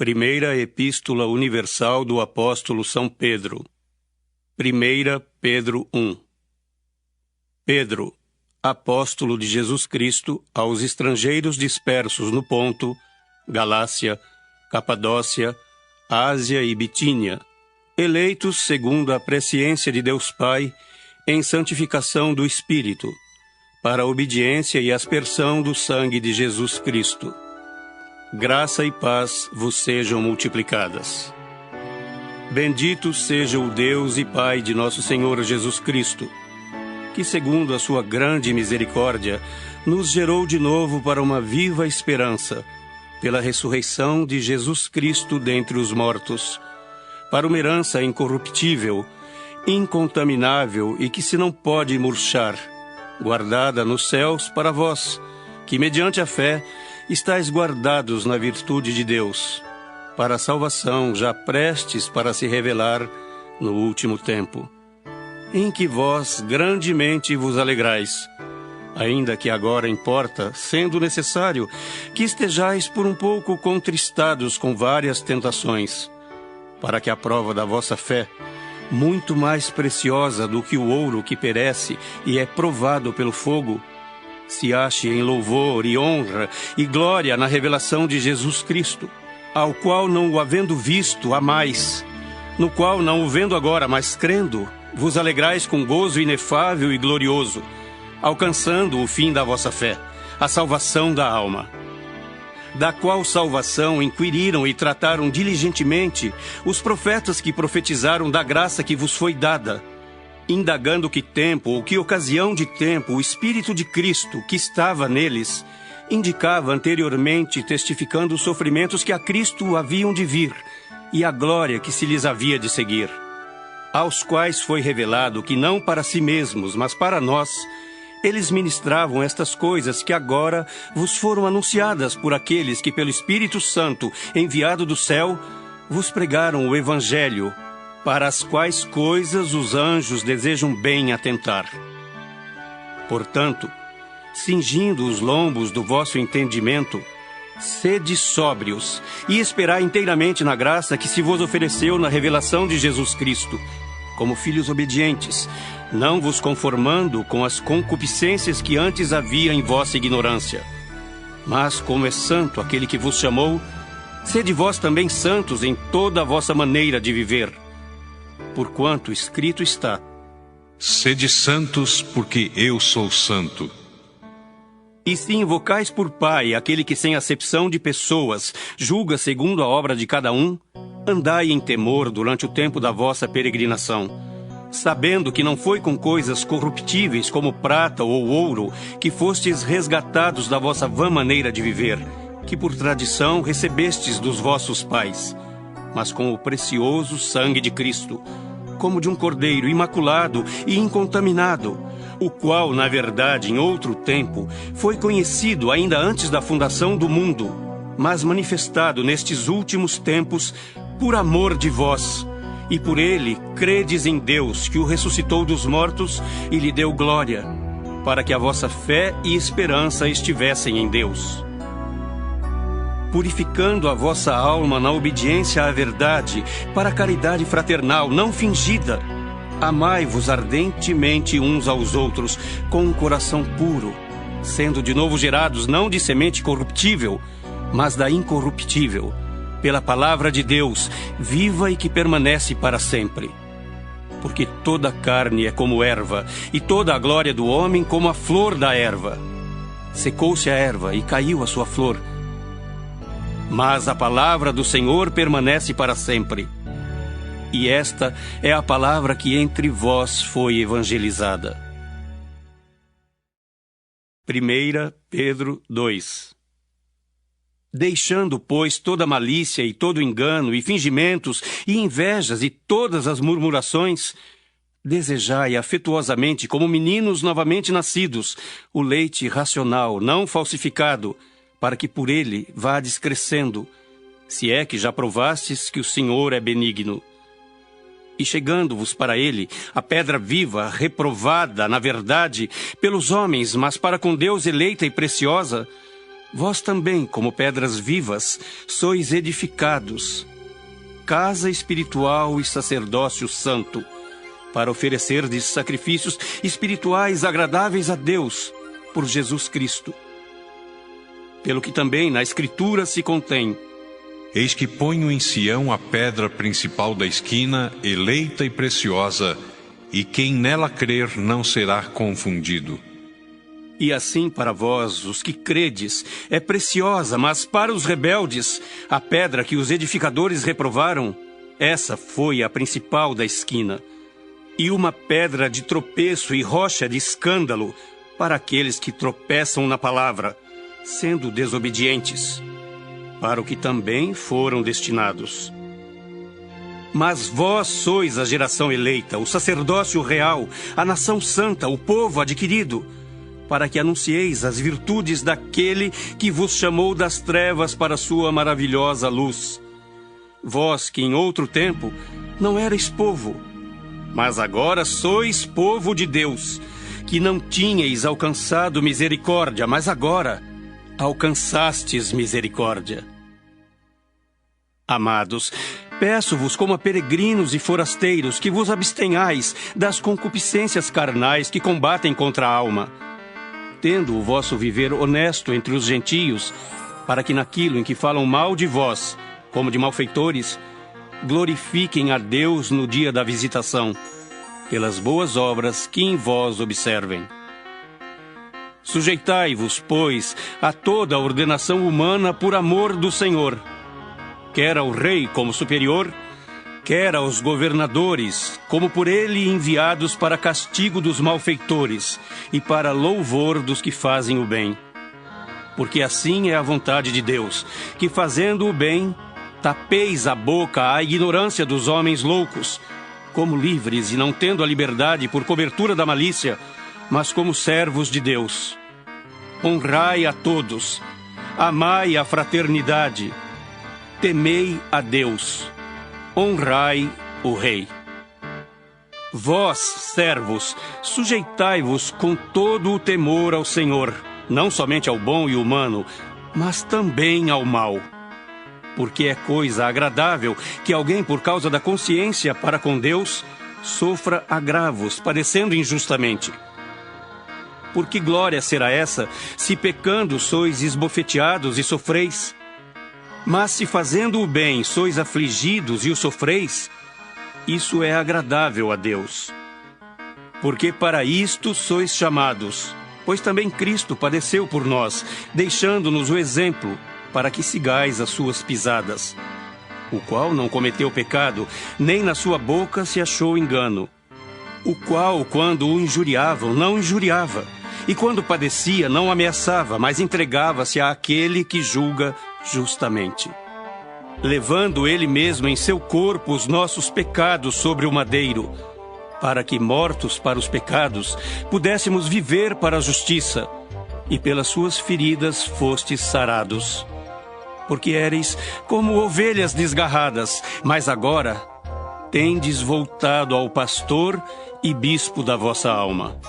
Primeira Epístola Universal do Apóstolo São Pedro. 1 Pedro 1. Pedro, apóstolo de Jesus Cristo, aos estrangeiros dispersos no Ponto, Galácia, Capadócia, Ásia e Bitínia, eleitos segundo a presciência de Deus Pai, em santificação do Espírito, para a obediência e aspersão do sangue de Jesus Cristo. Graça e paz vos sejam multiplicadas. Bendito seja o Deus e Pai de nosso Senhor Jesus Cristo, que, segundo a sua grande misericórdia, nos gerou de novo para uma viva esperança, pela ressurreição de Jesus Cristo dentre os mortos, para uma herança incorruptível, incontaminável e que se não pode murchar, guardada nos céus para vós, que, mediante a fé, estáis guardados na virtude de Deus, para a salvação já prestes para se revelar no último tempo, em que vós grandemente vos alegrais, ainda que agora importa, sendo necessário, que estejais por um pouco contristados com várias tentações, para que a prova da vossa fé, muito mais preciosa do que o ouro que perece e é provado pelo fogo, se ache em louvor e honra e glória na revelação de Jesus Cristo, ao qual, não o havendo visto, amais, no qual, não o vendo agora, mas crendo, vos alegrais com gozo inefável e glorioso, alcançando o fim da vossa fé, a salvação da alma. Da qual salvação inquiriram e trataram diligentemente os profetas que profetizaram da graça que vos foi dada, indagando que tempo ou que ocasião de tempo o Espírito de Cristo, que estava neles, indicava anteriormente, testificando os sofrimentos que a Cristo haviam de vir e a glória que se lhes havia de seguir, aos quais foi revelado que não para si mesmos, mas para nós, eles ministravam estas coisas que agora vos foram anunciadas por aqueles que, pelo Espírito Santo, enviado do céu, vos pregaram o Evangelho, para as quais coisas os anjos desejam bem atentar. Portanto, cingindo os lombos do vosso entendimento, sede sóbrios e esperai inteiramente na graça que se vos ofereceu na revelação de Jesus Cristo, como filhos obedientes, não vos conformando com as concupiscências que antes havia em vossa ignorância. Mas, como é santo aquele que vos chamou, sede vós também santos em toda a vossa maneira de viver. Porquanto escrito está: sede santos, porque eu sou santo. E se invocais por Pai aquele que, sem acepção de pessoas, julga segundo a obra de cada um, andai em temor durante o tempo da vossa peregrinação, sabendo que não foi com coisas corruptíveis como prata ou ouro que fostes resgatados da vossa vã maneira de viver, que por tradição recebestes dos vossos pais, mas com o precioso sangue de Cristo, como de um cordeiro imaculado e incontaminado, o qual, na verdade, em outro tempo, foi conhecido ainda antes da fundação do mundo, mas manifestado nestes últimos tempos por amor de vós, e por ele credes em Deus, que o ressuscitou dos mortos e lhe deu glória, para que a vossa fé e esperança estivessem em Deus. Purificando a vossa alma na obediência à verdade, para a caridade fraternal não fingida, amai-vos ardentemente uns aos outros, com um coração puro, sendo de novo gerados não de semente corruptível, mas da incorruptível, pela palavra de Deus, viva e que permanece para sempre. Porque toda a carne é como erva, e toda a glória do homem como a flor da erva. Secou-se a erva e caiu a sua flor, mas a palavra do Senhor permanece para sempre. E esta é a palavra que entre vós foi evangelizada. 1 Pedro 2. Deixando, pois, toda malícia e todo engano e fingimentos e invejas e todas as murmurações, desejai afetuosamente, como meninos novamente nascidos, o leite racional, não falsificado, para que por ele vades crescendo, se é que já provastes que o Senhor é benigno. E chegando-vos para ele, a pedra viva, reprovada, na verdade, pelos homens, mas para com Deus eleita e preciosa, Vós também, como pedras vivas, sois edificados, casa espiritual e sacerdócio santo, para oferecerdes sacrifícios espirituais agradáveis a Deus, por Jesus Cristo. Pelo que também na Escritura se contém: Eis que ponho em Sião a pedra principal da esquina, eleita e preciosa, e quem nela crer não será confundido. E assim para vós, os que credes, é preciosa, mas para os rebeldes, a pedra que os edificadores reprovaram, essa foi a principal da esquina, e uma pedra de tropeço e rocha de escândalo para aqueles que tropeçam na palavra, sendo desobedientes, para o que também foram destinados. Mas vós sois a geração eleita, o sacerdócio real, a nação santa, o povo adquirido, para que anuncieis as virtudes daquele que vos chamou das trevas para a sua maravilhosa luz. Vós que em outro tempo não erais povo, mas agora sois povo de Deus, que não tinhais alcançado misericórdia, mas agora alcançastes misericórdia. Amados, peço-vos como a peregrinos e forasteiros que vos abstenhais das concupiscências carnais que combatem contra a alma, tendo o vosso viver honesto entre os gentios, para que naquilo em que falam mal de vós, como de malfeitores, glorifiquem a Deus no dia da visitação, pelas boas obras que em vós observem. Sujeitai-vos, pois, a toda a ordenação humana por amor do Senhor, quer ao rei como superior, quer aos governadores, como por ele enviados para castigo dos malfeitores e para louvor dos que fazem o bem. Porque assim é a vontade de Deus, que fazendo o bem, tapeis a boca à ignorância dos homens loucos, como livres e não tendo a liberdade por cobertura da malícia, mas como servos de Deus. Honrai a todos, amai a fraternidade, temei a Deus, honrai o Rei. Vós, servos, sujeitai-vos com todo o temor ao Senhor, não somente ao bom e humano, mas também ao mal. Porque é coisa agradável que alguém, por causa da consciência para com Deus, sofra agravos, padecendo injustamente. Por que glória será essa, se pecando sois esbofeteados e sofreis? Mas se fazendo o bem sois afligidos e o sofreis, isso é agradável a Deus. Porque para isto sois chamados, pois também Cristo padeceu por nós, deixando-nos o exemplo, para que sigais as suas pisadas. O qual não cometeu pecado, nem na sua boca se achou engano. O qual, quando o injuriavam, não injuriava, e quando padecia, não ameaçava, mas entregava-se àquele que julga justamente, levando ele mesmo em seu corpo os nossos pecados sobre o madeiro, para que, mortos para os pecados, pudéssemos viver para a justiça, e pelas suas feridas fostes sarados. Porque éreis como ovelhas desgarradas, mas agora tendes voltado ao pastor e bispo da vossa alma.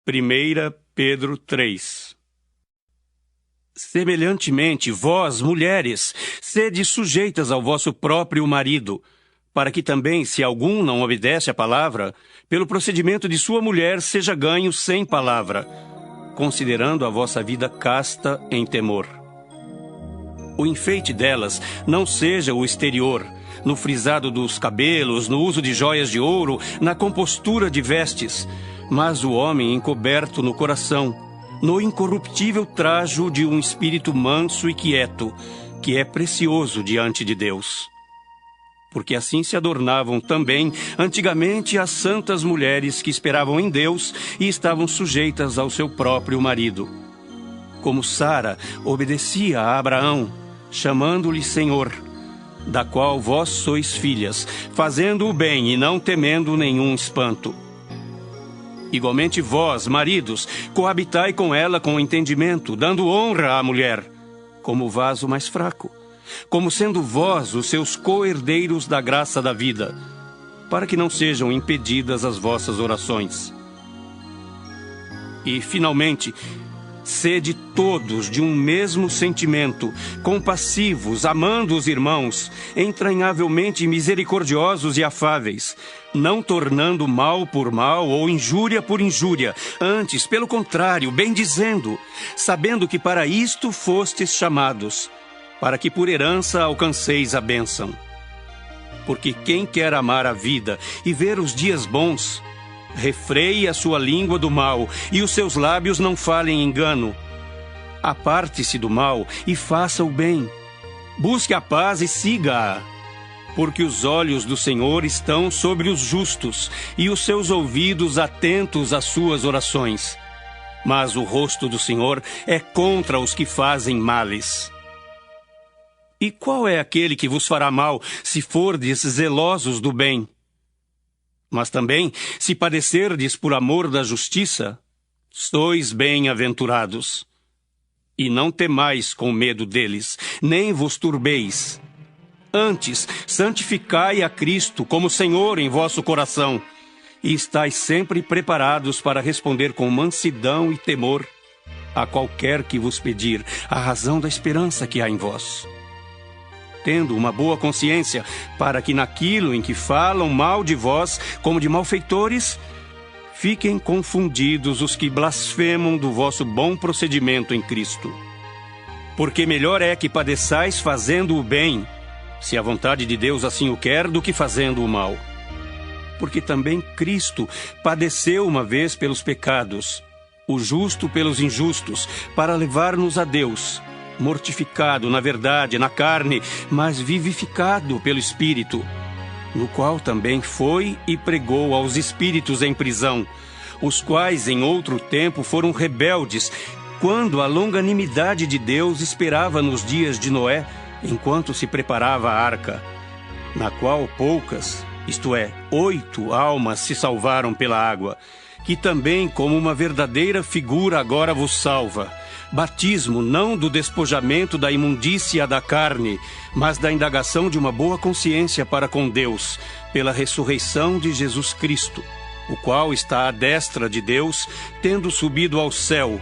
1 Pedro 3. Semelhantemente, vós, mulheres, sede sujeitas ao vosso próprio marido, para que também, se algum não obedece à palavra, pelo procedimento de sua mulher seja ganho sem palavra, considerando a vossa vida casta em temor. O enfeite delas não seja o exterior, no frisado dos cabelos, no uso de joias de ouro, na compostura de vestes, mas o homem encoberto no coração, no incorruptível trajo de um espírito manso e quieto, que é precioso diante de Deus. Porque assim se adornavam também antigamente as santas mulheres que esperavam em Deus e estavam sujeitas ao seu próprio marido. Como Sara obedecia a Abraão, chamando-lhe Senhor, da qual vós sois filhas, fazendo o bem e não temendo nenhum espanto. Igualmente vós, maridos, coabitai com ela com entendimento, dando honra à mulher, como vaso mais fraco, como sendo vós os seus co-herdeiros da graça da vida, para que não sejam impedidas as vossas orações. E, finalmente, Sede todos de um mesmo sentimento, compassivos, amando os irmãos, entranhavelmente misericordiosos e afáveis, não tornando mal por mal ou injúria por injúria, antes, pelo contrário, bendizendo, sabendo que para isto fostes chamados, para que por herança alcanceis a bênção. Porque quem quer amar a vida e ver os dias bons, refreie a sua língua do mal, e os seus lábios não falem engano. Aparte-se do mal e faça o bem. Busque a paz e siga-a. Porque os olhos do Senhor estão sobre os justos, e os seus ouvidos atentos às suas orações. Mas o rosto do Senhor é contra os que fazem males. E qual é aquele que vos fará mal, se fordes zelosos do bem? Mas também, se padecerdes por amor da justiça, sois bem-aventurados. E não temais com medo deles, nem vos turbeis. Antes, santificai a Cristo como Senhor em vosso coração, e estais sempre preparados para responder com mansidão e temor a qualquer que vos pedir a razão da esperança que há em vós. Tendo uma boa consciência, para que naquilo em que falam mal de vós, como de malfeitores, fiquem confundidos os que blasfemam do vosso bom procedimento em Cristo. Porque melhor é que padeçais fazendo o bem, se a vontade de Deus assim o quer, do que fazendo o mal. Porque também Cristo padeceu uma vez pelos pecados, o justo pelos injustos, para levar-nos a Deus, mortificado na verdade, na carne, mas vivificado pelo Espírito, no qual também foi e pregou aos espíritos em prisão, os quais em outro tempo foram rebeldes, quando a longanimidade de Deus esperava nos dias de Noé, enquanto se preparava a arca, na qual poucas, isto é, 8 almas se salvaram pela água, que também como uma verdadeira figura agora vos salva, batismo não do despojamento da imundícia da carne, mas da indagação de uma boa consciência para com Deus, pela ressurreição de Jesus Cristo, o qual está à destra de Deus, tendo subido ao céu,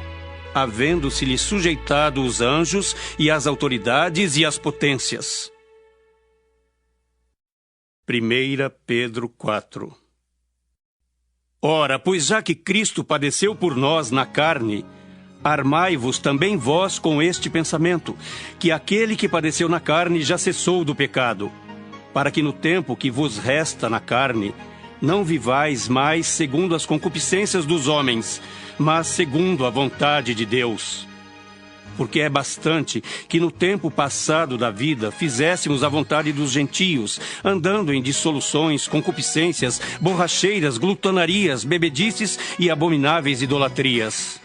havendo-se-lhe sujeitado os anjos e as autoridades e as potências. 1 Pedro 4. Ora, pois já que Cristo padeceu por nós na carne, armai-vos também vós com este pensamento, que aquele que padeceu na carne já cessou do pecado, para que no tempo que vos resta na carne, não vivais mais segundo as concupiscências dos homens, mas segundo a vontade de Deus. Porque é bastante que no tempo passado da vida fizéssemos a vontade dos gentios, andando em dissoluções, concupiscências, borracheiras, glutonarias, bebedices e abomináveis idolatrias.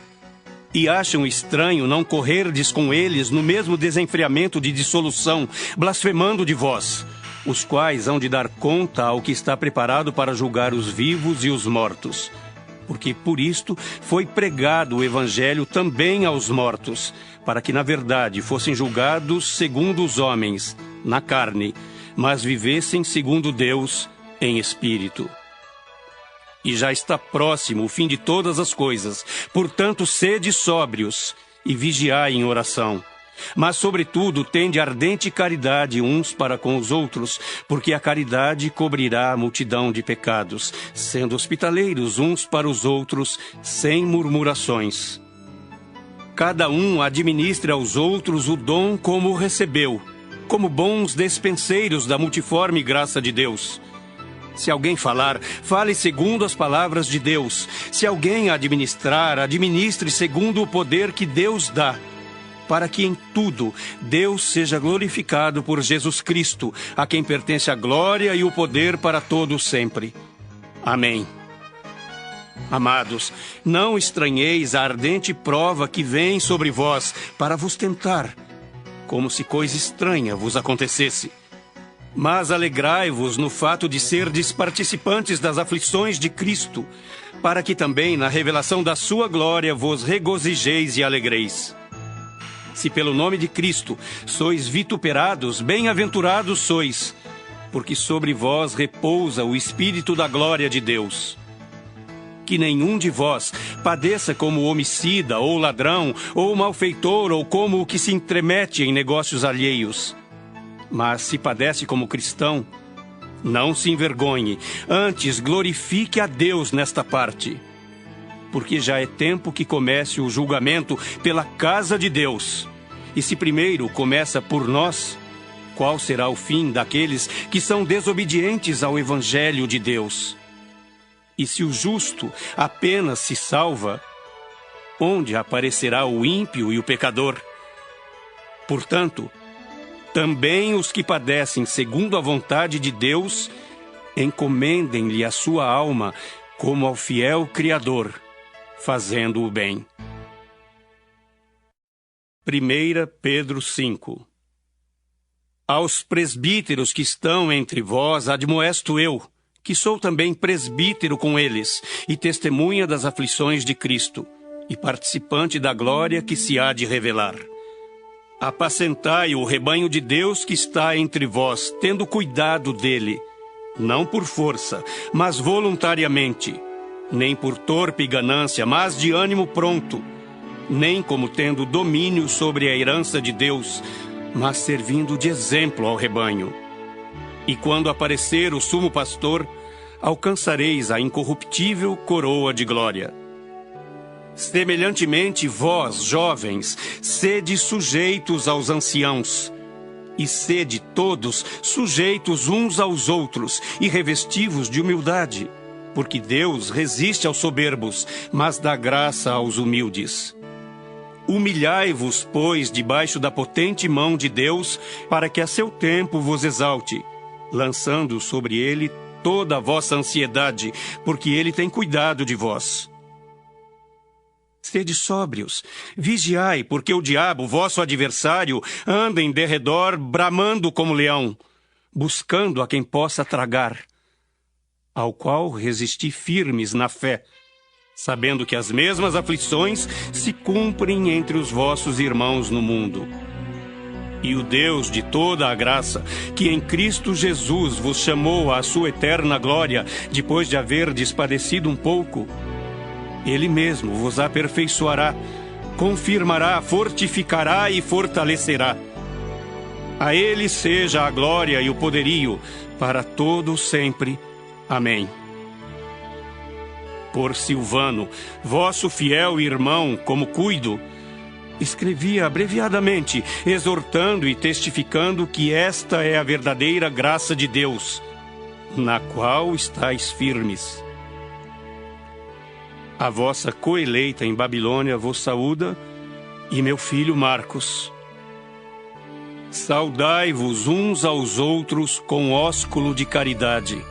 E acham estranho não correrdes com eles no mesmo desenfreamento de dissolução, blasfemando de vós, os quais hão de dar conta ao que está preparado para julgar os vivos e os mortos. Porque por isto foi pregado o Evangelho também aos mortos, para que na verdade fossem julgados segundo os homens, na carne, mas vivessem segundo Deus, em espírito. E já está próximo o fim de todas as coisas. Portanto, sede sóbrios e vigiai em oração. Mas, sobretudo, tende ardente caridade uns para com os outros, porque a caridade cobrirá a multidão de pecados, sendo hospitaleiros uns para os outros, sem murmurações. Cada um administre aos outros o dom como o recebeu, como bons despenseiros da multiforme graça de Deus. Se alguém falar, fale segundo as palavras de Deus. Se alguém administrar, administre segundo o poder que Deus dá, para que em tudo Deus seja glorificado por Jesus Cristo, a quem pertence a glória e o poder para todos sempre. Amém. Amados, não estranheis a ardente prova que vem sobre vós para vos tentar, como se coisa estranha vos acontecesse. Mas alegrai-vos no fato de serdes participantes das aflições de Cristo, para que também na revelação da sua glória vos regozijeis e alegreis. Se pelo nome de Cristo sois vituperados, bem-aventurados sois, porque sobre vós repousa o Espírito da glória de Deus. que nenhum de vós padeça como homicida, ou ladrão, ou malfeitor, ou como o que se entremete em negócios alheios. Mas se padece como cristão, não se envergonhe, antes glorifique a Deus nesta parte. Porque já é tempo que comece o julgamento pela casa de Deus. E se primeiro começa por nós, qual será o fim daqueles que são desobedientes ao Evangelho de Deus? E se o justo apenas se salva, onde aparecerá o ímpio e o pecador? Portanto, também os que padecem segundo a vontade de Deus, encomendem-lhe a sua alma como ao fiel Criador, fazendo o bem. 1 Pedro 5. Aos presbíteros que estão entre vós admoesto eu, que sou também presbítero com eles, e testemunha das aflições de Cristo, e participante da glória que se há de revelar. Apacentai o rebanho de Deus que está entre vós, tendo cuidado dele, não por força, mas voluntariamente, nem por torpe ganância, mas de ânimo pronto, nem como tendo domínio sobre a herança de Deus, mas servindo de exemplo ao rebanho. E quando aparecer o sumo pastor, alcançareis a incorruptível coroa de glória. Semelhantemente, vós, jovens, sede sujeitos aos anciãos, e sede todos sujeitos uns aos outros, e revestivos de humildade, porque Deus resiste aos soberbos, mas dá graça aos humildes. Humilhai-vos, pois, debaixo da potente mão de Deus, para que a seu tempo vos exalte, lançando sobre ele toda a vossa ansiedade, porque ele tem cuidado de vós. Sede sóbrios, vigiai, porque o diabo, vosso adversário, anda em derredor, bramando como leão, buscando a quem possa tragar, ao qual resisti firmes na fé, sabendo que as mesmas aflições se cumprem entre os vossos irmãos no mundo. E o Deus de toda a graça, que em Cristo Jesus vos chamou à sua eterna glória, depois de haverdes padecido um pouco, Ele mesmo vos aperfeiçoará, confirmará, fortificará e fortalecerá. A Ele seja a glória e o poderio, para todo sempre. Amém. Por Silvano, vosso fiel irmão, como cuido, escrevi abreviadamente, exortando e testificando que esta é a verdadeira graça de Deus, na qual estáis firmes. A vossa coeleita em Babilônia vos saúda, e meu filho Marcos. Saudai-vos uns aos outros com ósculo de caridade.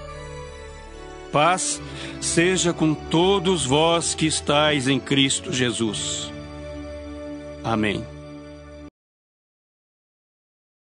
Paz seja com todos vós que estáis em Cristo Jesus. Amém.